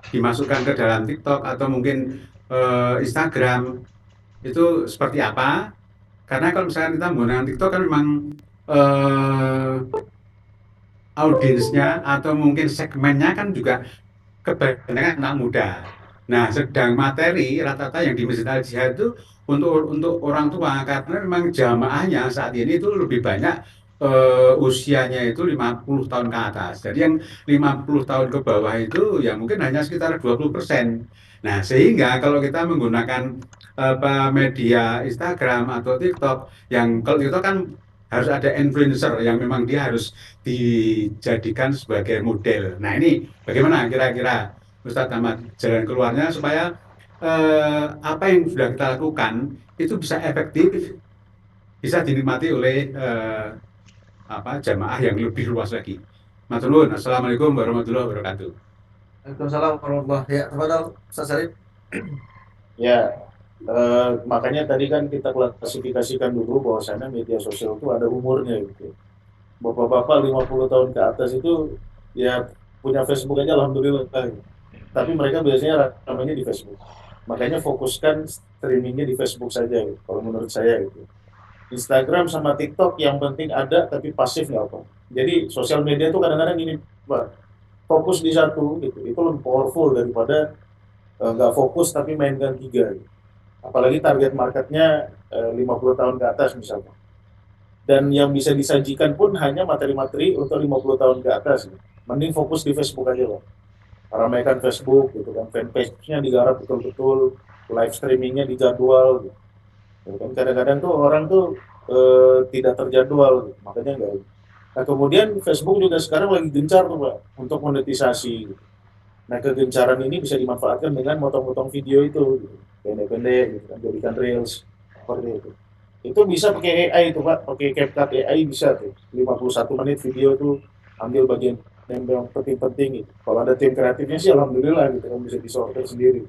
dimasukkan ke dalam TikTok atau mungkin Instagram, itu seperti apa? Karena kalau misalkan kita menggunakan TikTok kan memang eh, audiensnya atau mungkin segmennya kan juga kebanyakan anak muda. Nah, sedang materi rata-rata yang di Masjid Al Jihad itu untuk orang tua karena memang jamaahnya saat ini itu lebih banyak usianya itu 50 tahun ke atas. Jadi yang 50 tahun ke bawah itu ya mungkin hanya sekitar 20%. Nah, sehingga kalau kita menggunakan media Instagram atau TikTok, yang kalau TikTok kan harus ada influencer yang memang dia harus dijadikan sebagai model. Nah, ini bagaimana kira-kira Ustadz Ahmad jalan keluarnya supaya apa yang sudah kita lakukan itu bisa efektif, bisa dinikmati oleh jamaah yang lebih luas lagi. Matur nuwun. Assalamualaikum warahmatullahi wabarakatuh. Waalaikumsalam warahmatullahi wabarakatuh. Ya, tafadhol Ustaz Sarip. Ya, makanya tadi kan kita klasifikasikan dulu bahwasannya media sosial itu ada umurnya gitu. Bapak-bapak 50 tahun ke atas itu ya punya Facebook aja alhamdulillah. Tapi mereka biasanya ramainya di Facebook. Makanya fokuskan streamingnya di Facebook saja gitu, kalau menurut saya gitu. Instagram sama TikTok yang penting ada tapi pasif nggak apa. Jadi sosial media itu kadang-kadang ini Pak, fokus di satu gitu, itu lebih powerful daripada nggak fokus tapi mainkan tiga gitu. Apalagi target marketnya 50 tahun ke atas misalnya. Dan yang bisa disajikan pun hanya materi-materi untuk 50 tahun ke atas. Mending fokus di Facebook aja Pak. Ramaikan Facebook gitu kan, fanpage-nya digarap betul-betul, live streamingnya dijadwal gitu. Kan kadang-kadang tuh orang tuh tidak terjadwal gitu. Makanya enggak. Nah kemudian Facebook juga sekarang lagi gencar tuh Pak untuk monetisasi gitu. Nah kegencaran ini bisa dimanfaatkan dengan motong-motong video itu gitu. Pendek-pendek gitu kan, jadikan reels seperti itu. Itu bisa pakai AI itu Pak, pakai CapCut AI bisa tuh. 51 menit video tuh ambil bagian yang penting-penting gitu. Kalau ada tim kreatifnya sih alhamdulillah gitu kan bisa disortir sendiri.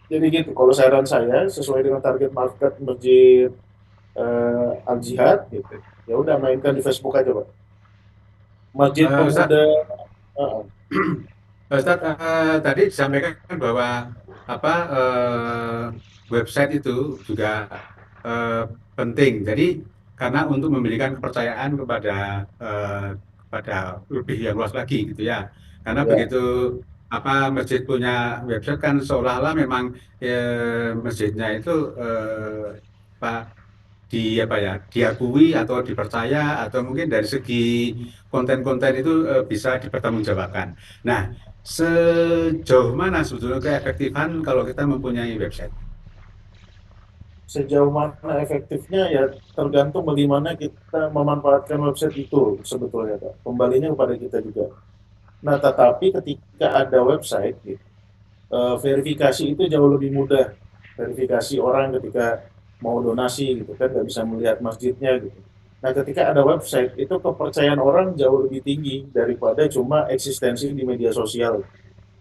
Jadi gitu, kalau saran saya sesuai dengan target market masjid Al Jihad gitu. Ya udah mainkan di Facebook aja, Pak. Masjid Ustaz, Pemuda. uh, Ustaz, tadi disampaikan bahwa apa website itu juga eh, penting. Jadi karena untuk memberikan kepercayaan kepada lebih yang luas lagi gitu ya. Karena ya, begitu apa masjid punya website kan seolah-olah memang masjidnya itu apa apa ya diakui atau dipercaya atau mungkin dari segi konten-konten itu bisa dipertanggungjawabkan. Nah, sejauh mana sebetulnya keefektifan kalau kita mempunyai website? sejauh mana efektifnya ya tergantung bagaimana kita memanfaatkan website itu sebetulnya, Pak. Kembalinya kepada kita juga. Nah, tetapi ketika ada website gitu, verifikasi itu jauh lebih mudah. Verifikasi orang ketika mau donasi gitu kan nggak bisa melihat masjidnya gitu. Nah, ketika ada website itu kepercayaan orang jauh lebih tinggi daripada cuma eksistensi di media sosial.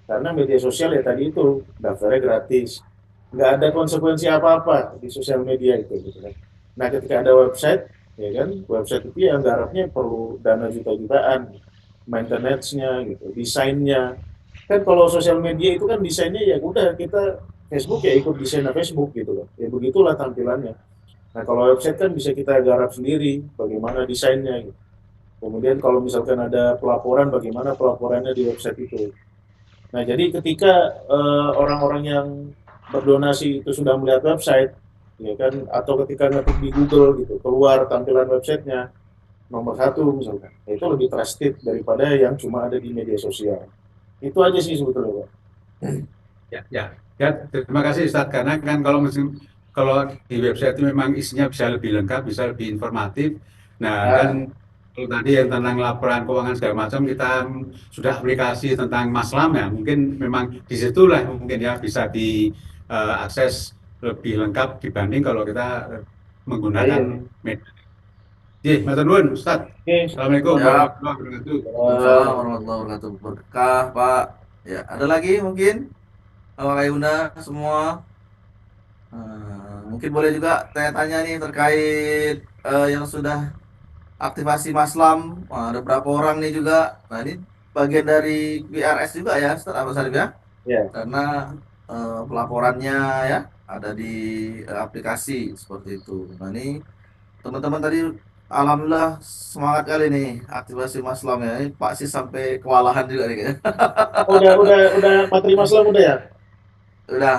Karena media sosial ya tadi itu daftarnya gratis, nggak ada konsekuensi apa-apa di sosial media itu gitu kan. Nah, ketika ada website, ya kan, website itu ya garapnya perlu dana juta-jutaan, maintenance-nya gitu, desainnya. Kan kalau sosial media itu kan desainnya ya udah kita Facebook ya ikut desainnya Facebook gitu loh. Ya begitulah tampilannya. Nah, kalau website kan bisa kita garap sendiri bagaimana desainnya gitu. Kemudian kalau misalkan ada pelaporan, bagaimana pelaporannya di website itu. Nah, jadi ketika orang-orang yang berdonasi itu sudah melihat website, ya kan, atau ketika ngetik di Google gitu, keluar tampilan websitenya nomor satu misalkan, ya itu lebih trusted daripada yang cuma ada di media sosial. Itu aja sih sebetulnya, Pak. Ya, ya, ya. Terima kasih Ustadz. Karena kan kalau di website itu memang isinya bisa lebih lengkap, bisa lebih informatif. Nah, kan Nah, kalau tadi yang tentang laporan keuangan segala macam kita sudah aplikasi tentang Maslam ya. Mungkin memang disitulah mungkin ya bisa diakses lebih lengkap dibanding kalau kita menggunakan iya. media. Jadi, Matur nuwun, Ustadz. Oke, Assalamualaikum Siap. warahmatullahi wabarakatuh. Waalaikumsalam warahmatullahi wabarakatuh. Berkah, Pak. Ya, ada lagi mungkin Bapak Yunda semua. Mungkin boleh juga tanya-tanya nih terkait yang sudah aktivasi Maslam. Wah, ada berapa orang nih juga. Nah, ini bagian dari BRS juga ya, Ustaz Ahmad Sarif ya. ya. Karena pelaporannya ya ada di aplikasi seperti itu. Nah, ini teman-teman tadi alhamdulillah semangat kali nih aktivasi Maslam ya. Ini Pak Sis sampai kewalahan juga nih kayaknya. Udah materi masalah udah ya? Udah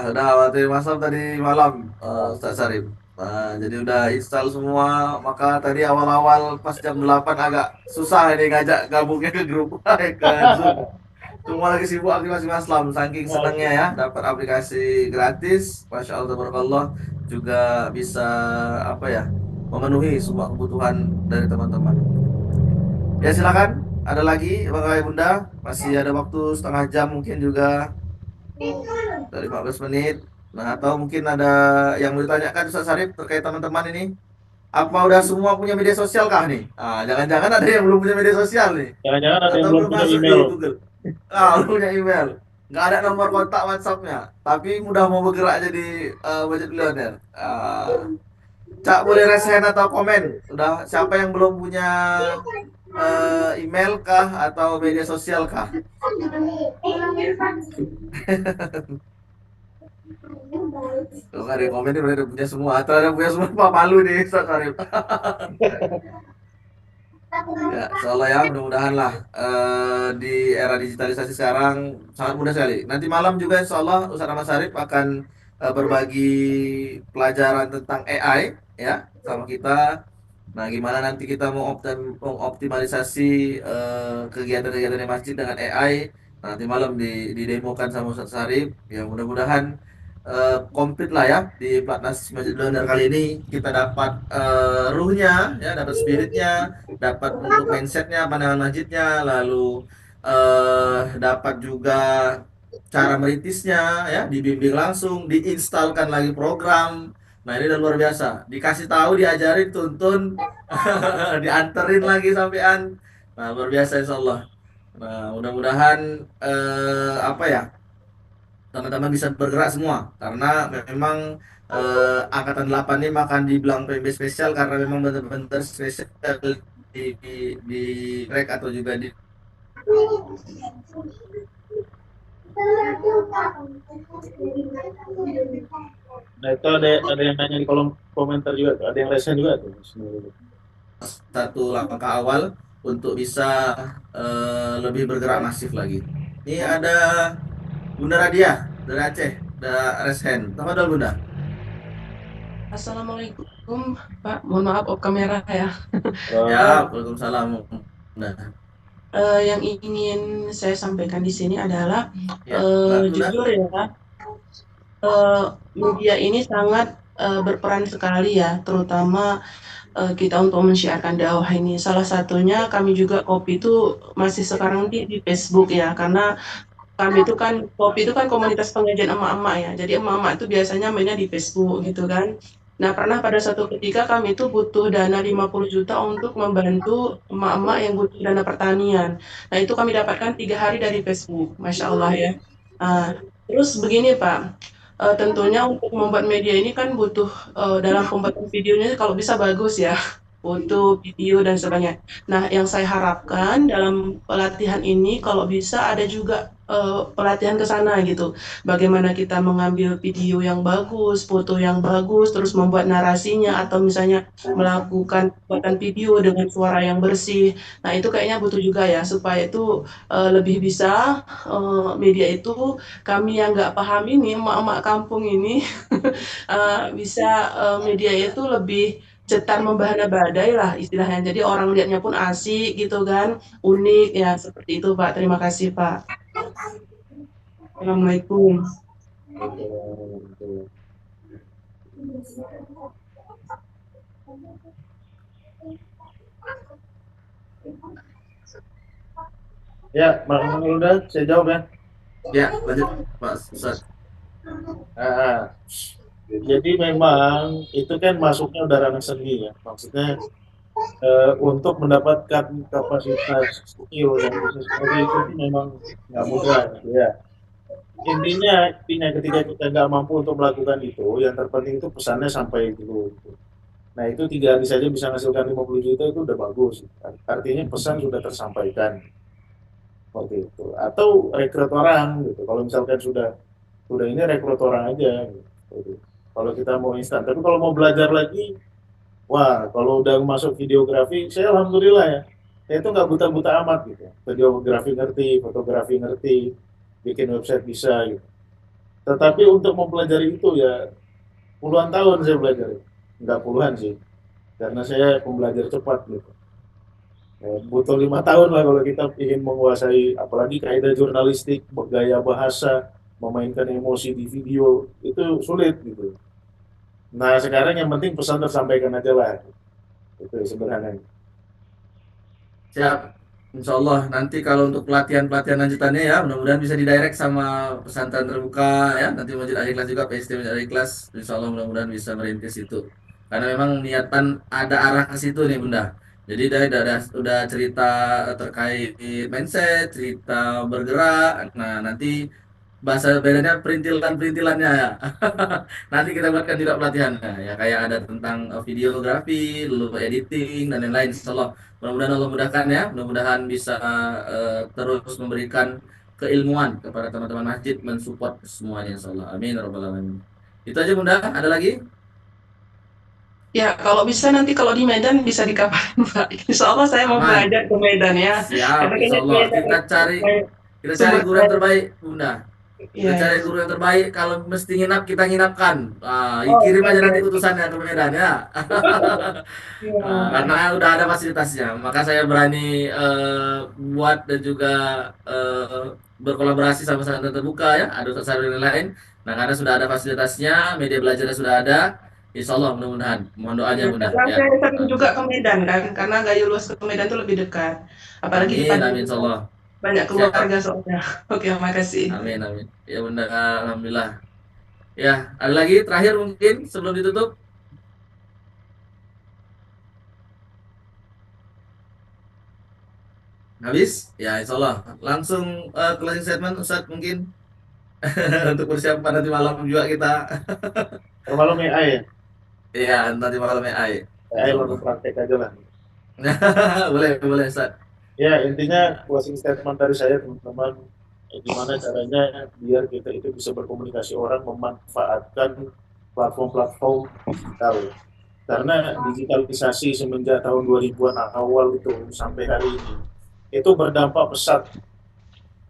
materi Maslam tadi malam Ustaz Sarif. Nah, jadi udah install semua, maka tadi awal-awal pas jam 8 agak susah ini ngajak gabungnya ke grup ke Zoom. Semua lagi sibuk aktivasi Maslam, saking senangnya ya dapat aplikasi gratis, Masya Allah tabarakallah, juga bisa apa ya memenuhi semua kebutuhan dari teman-teman. Ya silakan, ada lagi Bapak Bunda, masih ada waktu setengah jam mungkin juga dari 15 menit. Nah, atau mungkin ada yang mau ditanyakan Ustaz Sarif terkait teman-teman ini. Apa udah semua punya media sosial kah nih? Ah, jangan-jangan ada yang belum punya media sosial nih. Jangan-jangan ada yang Atau belum belum punya masuk email. di Google. Ah, belum punya email. Nggak ada nomor kontak WhatsApp-nya. Tapi mudah mau bergerak jadi budget billionaire. Cak boleh raise hand atau komen. Udah siapa yang belum punya email kah atau media sosial kah? Kalau nggak ada yang komen, ini berarti udah punya semua. Atau ada yang punya semua, Pak malu nih, Ustaz Sarif. Ya, insyaallah ya, mudah-mudahan lah di era digitalisasi sekarang sangat mudah sekali. Nanti malam juga insyaallah Ustaz Ahmad Syarif akan berbagi pelajaran tentang AI ya sama kita. Nah, gimana nanti kita mau mengoptimalisasi kegiatan-kegiatan di masjid dengan AI. Nah, nanti malam didemokan sama Ustaz Syarif. Ya, mudah-mudahan komplit lah ya di Platnas Masjid Belajar kali ini kita dapat ruhnya ya, dapat spiritnya, dapat untuk mindsetnya, pandangan masjidnya, lalu dapat juga cara merintisnya ya, dibimbing langsung, diinstalkan lagi program. Nah, ini udah luar biasa. Dikasih tahu, diajarin, tuntun, dianterin lagi sampean. Nah, luar biasa insya Allah. Nah, mudah-mudahan apa ya, teman-teman bisa bergerak semua karena memang angkatan 8 ini akan dibilang PMB spesial karena memang benar-benar spesial di rek atau juga di Nah itu ada yang nanya di kolom komentar juga tuh. Ada yang resen juga tuh. satu langkah awal untuk bisa lebih bergerak masif lagi. Ini ada Bunda Radia dari Aceh, ada Reshen. Apa dulu Bunda? Assalamualaikum, Pak. Mohon maaf, off kamera ya. Ya, Eh, Waalaikumsalam Bunda. yang ingin saya sampaikan di sini adalah Ya, silakan Bunda. jujur ya, media ini sangat berperan sekali ya, terutama kita untuk mensiarkan dakwah ini. Salah satunya kami juga Kopi itu masih sekarang di Facebook ya, karena kami itu kan Kopi itu kan komunitas pengajian emak-emak ya. Jadi emak-emak itu biasanya mainnya di Facebook gitu kan. Nah, pernah pada suatu ketika kami itu butuh dana 50 juta untuk membantu emak-emak yang butuh dana pertanian. Nah, itu kami dapatkan 3 hari dari Facebook. Masya Allah ya. Nah, terus begini Pak, tentunya untuk membuat media ini kan butuh dalam pembuatan videonya kalau bisa bagus ya. Foto, video, dan sebagainya. Nah, yang saya harapkan dalam pelatihan ini kalau bisa ada juga pelatihan ke sana gitu. Bagaimana kita mengambil video yang bagus, foto yang bagus, terus membuat narasinya atau misalnya melakukan pembuatan video dengan suara yang bersih. Nah, itu kayaknya butuh juga ya supaya itu lebih bisa media itu kami yang nggak paham ini, emak-emak kampung ini bisa media itu lebih cetar membahana badai lah istilahnya. Jadi orang lihatnya pun asik gitu kan, unik ya seperti itu Pak. Terima kasih Pak. Assalamualaikum. Ya, Bang udah saya jawab ya. Ya, lanjut Pak Ustaz. Ah, jadi memang itu kan masuknya udah ranah seni ya. Maksudnya untuk mendapatkan kapasitas skill yang bisa seperti itu tuh memang nggak mudah gitu ya. Intinya ketika kita nggak mampu untuk melakukan itu, yang terpenting itu pesannya sampai dulu. Gitu. Nah itu 3 hari saja bisa menghasilkan 50 juta itu udah bagus. Artinya pesan sudah tersampaikan seperti itu. Atau rekrut orang gitu. Kalau misalkan sudah ini rekrut orang aja. Gitu. Kalau kita mau instan. Tapi kalau mau belajar lagi, wah kalau udah masuk videografi, saya alhamdulillah ya. Saya itu nggak buta-buta amat gitu. Videografi ngerti, fotografi ngerti, bikin website bisa gitu. Tetapi untuk mempelajari itu ya puluhan tahun saya belajar. Nggak puluhan sih. Karena saya pembelajar cepat gitu. Butuh 5 tahun lah kalau kita ingin menguasai apalagi kaidah jurnalistik, gaya bahasa, memainkan emosi di video itu sulit gitu. Nah sekarang yang penting pesan tersampaikan aja lah. Itu sederhananya. Siap. Insya Allah nanti kalau untuk pelatihan-pelatihan lanjutannya ya mudah-mudahan bisa didirect sama pesantren terbuka ya nanti Masjid Al Ikhlas juga PST Masjid Al Ikhlas Insya Allah mudah-mudahan bisa merintis itu karena memang niatan ada arah ke situ nih Bunda jadi dari udah cerita terkait mindset cerita bergerak nah nanti bahasa bedanya perintilan-perintilannya ya. Nanti kita buatkan juga pelatihannya ya kayak ada tentang videografi, lalu editing dan lain-lain. Insyaallah mudah-mudahan Allah mudahkan ya, mudah-mudahan bisa terus memberikan keilmuan kepada teman-teman masjid mensupport semuanya insyaallah. Amin ya rabbal alamin. Itu aja Bunda, ada lagi? Ya, kalau bisa nanti kalau di Medan bisa dikabarin Pak. Insya Allah saya mau Aman. belajar ke Medan ya. Siap, Karena insya kayaknya di Allah. Medan Kita itu cari banyak kita cari sumber guru yang daya. terbaik, Bunda. Kita Iya, cari iya. guru yang terbaik. Kalau mesti nginap, kita nginapkan. Oh, Kirim iya, aja iya. nanti utusannya ke Medan ya. Iya. Karena udah ada fasilitasnya, maka saya berani buat dan juga berkolaborasi sama pesantren terbuka ya, ada ustaz dan lain-lain. Nah, karena sudah ada fasilitasnya, media belajarnya sudah ada, insya Allah mudah-mudahan. Mohon doanya Iya, Bunda karena ya. saya sering juga Amin. ke Medan kan, karena Gayo Luas ke Medan itu lebih dekat. Apalagi di Amin, amin Tanjung insya kan Allah. banyak Siap. keluarga soalnya. Oke, makasih. Amin, amin. Ya Bunda, alhamdulillah. Ya, ada lagi terakhir mungkin sebelum ditutup. Habis? Ya, insya Allah. Langsung closing statement, Ustadz mungkin untuk persiapan nanti malam juga kita. Kalau AI ya, Iya, nanti malam AI. AI Insya Allah. langsung praktek aja lah. Boleh, boleh, Ustadz. Ya, intinya closing statement dari saya teman-teman, gimana caranya biar kita itu bisa berkomunikasi orang memanfaatkan platform-platform digital. Karena digitalisasi semenjak tahun 2000-an awal itu sampai hari ini, itu berdampak pesat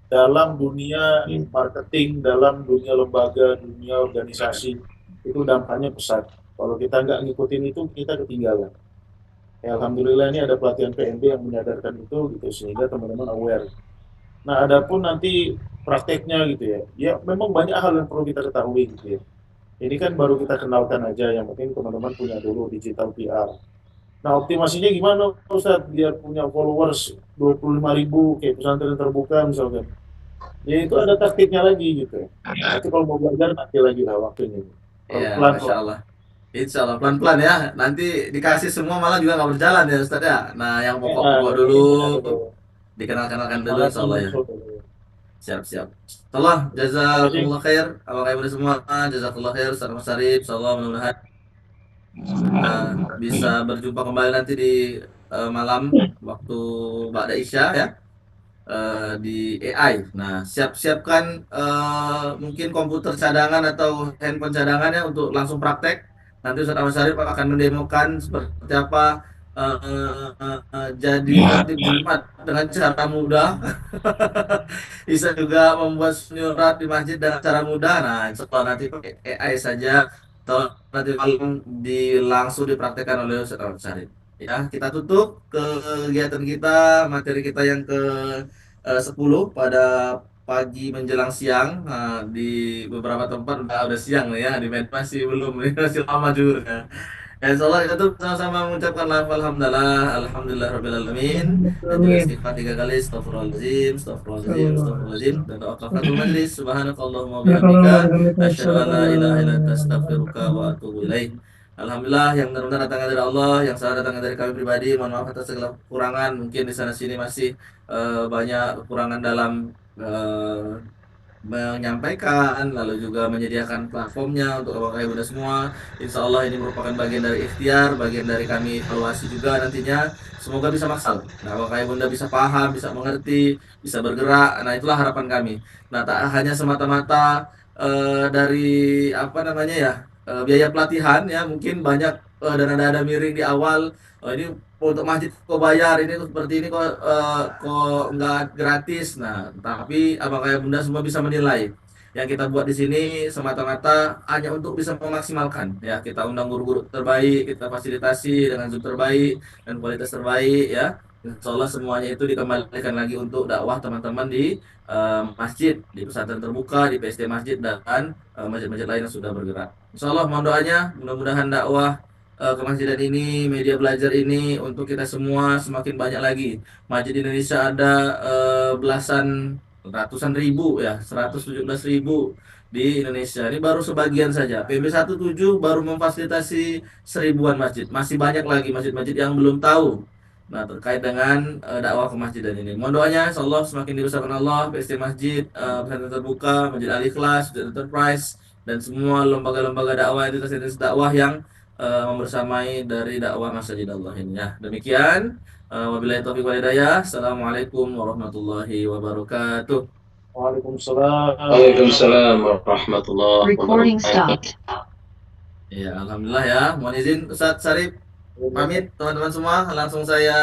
dalam dunia marketing, dalam dunia lembaga, dunia organisasi, itu dampaknya pesat. Kalau kita nggak ngikutin itu, kita ketinggalan. Ya, Alhamdulillah ini ada pelatihan PMB yang menyadarkan itu gitu sehingga teman-teman aware. Nah, adapun nanti prakteknya gitu ya, ya memang banyak hal yang perlu kita ketahui gitu ya. Ini kan baru kita kenalkan aja, yang penting teman-teman punya dulu digital PR. Nah, optimasinya gimana Ustaz? Biar punya followers 25.000 kayak pesantren terbuka misalkan. Ya itu ada taktiknya lagi gitu. Nah, itu kalau mau belajar nanti lagi lah waktunya. Iya, Pelan-pelan Masya kok. Allah. Insya Allah pelan-pelan ya. Nanti dikasih semua malah juga nggak berjalan ya Ustadz ya. Nah, yang pokok-pokok Yang dulu penting punya dulu. dikenal-kenalkan dulu insya Semangatnya Allah ya. muncul dulu. Siap-siap. Insyaallah Jadi, jazakumullah khair. Apa kabar semua? Jazakumullah khair. Salam Syarif. Insyaallah mudah-mudahan bisa berjumpa kembali nanti di malam waktu Ba'da Isya ya. Di AI. Nah, siap-siapkan mungkin komputer cadangan atau handphone cadangan ya untuk langsung praktek. Nanti Ustaz Ahmad Syarif akan mendemokan seperti apa jadi khatib Jumat dengan cara mudah. Bisa juga membuat surat di masjid dengan cara mudah. Nah, insya Allah nanti pakai AI saja atau nanti malam langsung dipraktekkan oleh Ustaz Ahmad Syarif. Ya, kita tutup kegiatan kita, materi kita yang ke 10 pada pagi menjelang siang. Nah, di beberapa tempat udah siang nih ya, di Medan masih belum, masih lama juga. Ya, insyaallah kita tuh sama-sama mengucapkan alhamdulillah, alhamdulillah rabbil alamin, dan juga Amin. istighfar 3 kali, astagfirullahaladzim, astagfirullahaladzim, astagfirullahaladzim, dan doa kafaratul majlis, subhanakallahumma Ya kalau bihamdika, bihamdika asyhadu asyhadu an an la la ilaha illa anta ilaha illa astaghfiruka anta wa atubu ilaik. Alhamdulillah yang benar-benar datang dari Allah, yang salah datang dari kami pribadi. Mohon maaf atas segala kekurangan. Mungkin di sana sini masih banyak kekurangan dalam eh, menyampaikan, lalu juga menyediakan platformnya untuk Bapak Ibu dan semua. Insya Allah ini merupakan bagian dari ikhtiar, bagian dari kami evaluasi juga nantinya. Semoga bisa maksimal. Nah, Bapak Ibu Bunda bisa paham, bisa mengerti, bisa bergerak. Nah, itulah harapan kami. Nah, tak hanya semata-mata dari apa namanya ya biaya pelatihan ya, mungkin banyak dana-dana miring di awal. Oh, ini untuk masjid kok bayar, ini kok seperti ini kok nggak gratis. Nah, tapi abang ayah bunda semua bisa menilai. Yang kita buat di sini semata-mata hanya untuk bisa memaksimalkan. Ya, kita undang guru-guru terbaik, kita fasilitasi dengan Zoom terbaik dan kualitas terbaik ya. Insya Allah semuanya itu dikembalikan lagi untuk dakwah teman-teman di masjid, di pesantren terbuka, di PSD masjid dan masjid-masjid lain yang sudah bergerak. Insya Allah mohon doanya, mudah-mudahan dakwah kemasjidan ini, media belajar ini untuk kita semua semakin banyak lagi. Masjid di Indonesia ada belasan ratusan ribu ya, 117.000 di Indonesia. Ini baru sebagian saja. PB 17 baru memfasilitasi 1.000-an masjid. Masih banyak lagi masjid-masjid yang belum tahu. Nah, terkait dengan dakwah kemasjidan ini. Mohon doanya, insyaallah semakin dibesarkan Allah, PST Masjid, pesantren terbuka, Masjid Al Ikhlas, Masjid Enterprise, dan semua lembaga-lembaga dakwah, entitas-entitas dakwah yang membersamai dari dakwah Masjid Allah ini ya. Demikian, wabillahi taufiq wal hidayah. Assalamualaikum warahmatullahi wabarakatuh. Waalaikumsalam. Waalaikumsalam warahmatullahi Recording wabarakatuh. stopped. Ya, alhamdulillah ya. Mohon izin Ustadz Sarip pamit teman-teman semua. Langsung saya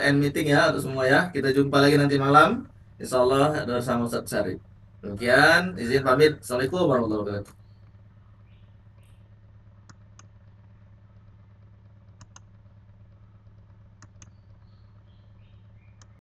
end meeting ya untuk semua ya. Kita jumpa lagi nanti malam. Insya Allah bersama Ustadz Sarip. Demikian, izin pamit. Assalamualaikum warahmatullahi wabarakatuh.